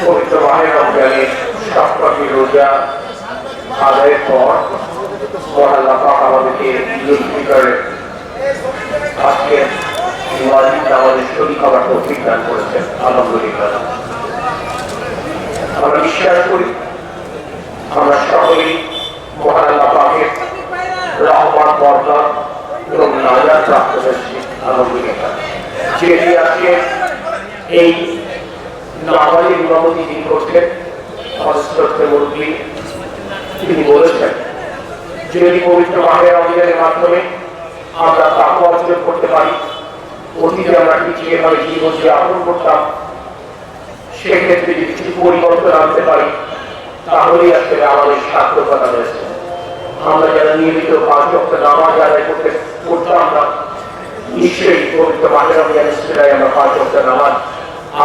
পবিত্র মাহে রমজানের সপ্তাহে রোজা আদায়ের পর আল্লাহ পাক আমাদেরকে ঈদুল ফিতরের আজকে আমাদের শরীর খাবার তৌফিক দান করেছেন। আলহামদুলিল্লাহ। আমরা বিশ্বাস করি আমরা সকলেই মহান আল্লাহ পাকের রহমত বরকত এবং নাজাত প্রাপ্ত হয়েছি। আলহামদুলিল্লাহ। যিনি আজকে এই নামাজের ইমামতি যিনি করছেন আমাদের মুরব্বী, তিনি বলেছেন যদি পবিত্র মাহে রমজানের মাধ্যমে আমরা তাকওয়া অর্জন করতে পারি, অতীতে আমরা ঠিক যেভাবে জীবন যাপন করতাম সেক্ষেত্রে যদি কিছু পরিবর্তন আনতে পারি তাহলেই আসলে আমাদের সার্থকতা রয়েছে। আমরা যারা নিয়মিত 5 ওয়াক্ত নামাজ আদায় করতাম না, নিশ্চয়ই পবিত্র মাহে রমজানের সিলসিলায় আমরা 5 ওয়াক্ত নামাজ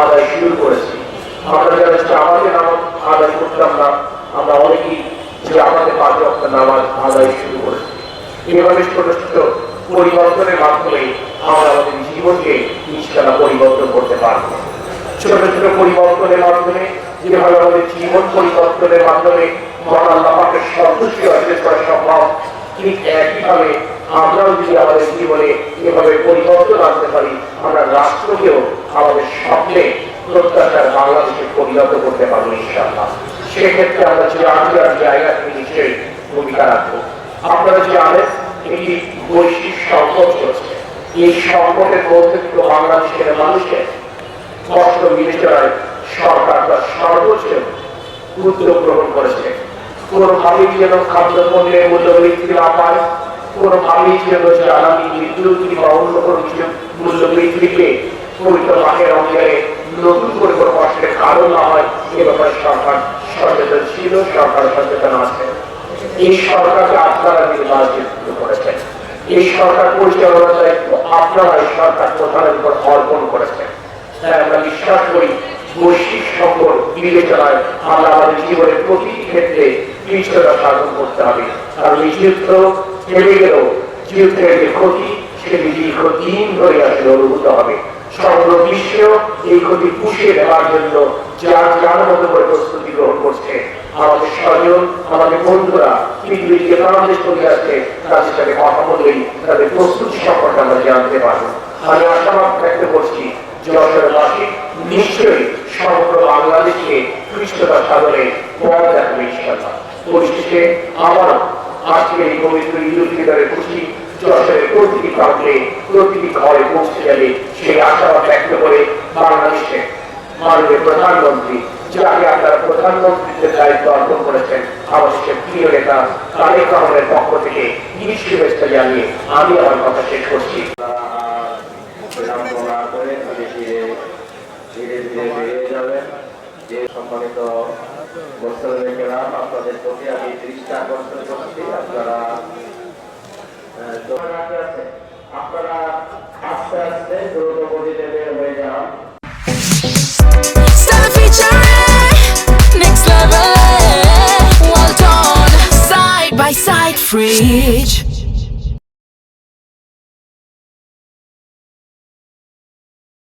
আদায় শুরু করেছি। আমরা যারা জামাতে নামাজ আদায় করতাম না, আমরা অনেকেই যে আমাদের 5 ওয়াক্ত নামাজ আদায় শুরু করেছি। এভাবে ছোট ছোট পরিবর্তনের মাধ্যমে আমরা আমাদের জীবনকে ইনশাআল্লাহ পরিবর্তন করতে পারব। ছোট ছোট পরিবর্তনের মাধ্যমে যেভাবে আমাদের জীবন পরিবর্তনের মাধ্যমে মহান আল্লাহ পাকের সন্তুষ্টি অর্জন করা সম্ভব, ঠিক একইভাবে আমরাও যদি আমাদের জীবনে এভাবে পরিবর্তন আনতে পারি, আমরা রাষ্ট্রকেও আমাদের স্বপ্নে প্রত্যাশার বাংলাদেশে পরিণত করতে পারবো ইনশাআল্লাহ। সেক্ষেত্রে আমরা যে আন্তর্জাতিক জায়গা থেকে নিশ্চয়ই ভূমিকা রাখবো। আপনারা জানেন একটি বৈশ্বিক সংকট চলছে। এই সংকটের মধ্যে থেকে বাংলাদেশের মানুষের কষ্ট বিবেচনায় সরকার তার সর্বোচ্চ উদ্যোগ গ্রহণ করেছে। কোনোভাবেই যেন খাদ্যপণ্যের মূল্যবৃদ্ধি না পায়, কোনোভাবেই যেন জ্বালানি বিদ্যুৎ কিংবা অন্য কোনো কিছু মূল্যবৃদ্ধিকে পবিত্র মাহে রমজানে নতুন করে কোনো কষ্টের কারণ না হয়, এ ব্যাপারে সরকার সচেতন ছিল, সরকার সচেতন আছে। এই সরকারকে আপনারা নির্বাচিত করেছেন, এই সরকার পরিচালনার দায়িত্ব আপনারা এই সরকার প্রধানের উপর অর্পণ করেছেন। তাই আমরা বিশ্বাস করি বৈশ্বিক সংকট বিবেচনায় আমরা আমাদের জীবনের প্রতিটি ক্ষেত্রে নিশ্চয়তা সাধন করতে হবে। কারণ এই যুদ্ধ থেমে গেলেও যুদ্ধের যে ক্ষতি সেটি দীর্ঘদিন ধরে আসলে অনুভূত হবে। সমগ্র বিশ্ব এই ক্ষতি পুষিয়ে দেওয়ার জন্য যার মতো করে প্রস্তুতি গ্রহণ করছে। আমাদের স্বজন, আমাদের বন্ধুরা পৃথিবীর যে প্রান্তে চলে আসছে তাদের সাথে কথা বললেই তাদের প্রস্তুতি সম্পর্কে আমরা জানতে পারবো। আমি আশাবাদ ব্যক্ত করছি যশোরবাসী নিশ্চয়ই সমগ্র বাংলাদেশকে খ্রিস্টতা সাধনে পথ দেখাবে ইনশাআল্লাহ। পরিশেষে আবার আজকের এই পবিত্র ঈদুল ফিতরের খুশি যশোরের প্রতিটি প্রান্তে প্রতিটি ঘরে পৌঁছে যাবে সেই আশাবাদ ব্যক্ত করে বাংলাদেশের মাননীয় প্রধানমন্ত্রী, যাকে আপনারা প্রধানমন্ত্রীদের দায়িত্ব অর্পণ করেছেন, আমাদের প্রিয় নেতা তারেক রহমানের পক্ষ থেকে ঈদ শুভেচ্ছা জানিয়ে আমি আমার কথা শেষ করছি। সম্মানিত আপনাদের প্রতি আমি দৃষ্টি আকর্ষণ করছি, আপনারা আস্তে আস্তে দ্রুত গতিতে বের হয়ে যান। Next level, well done, side by side, Fridge.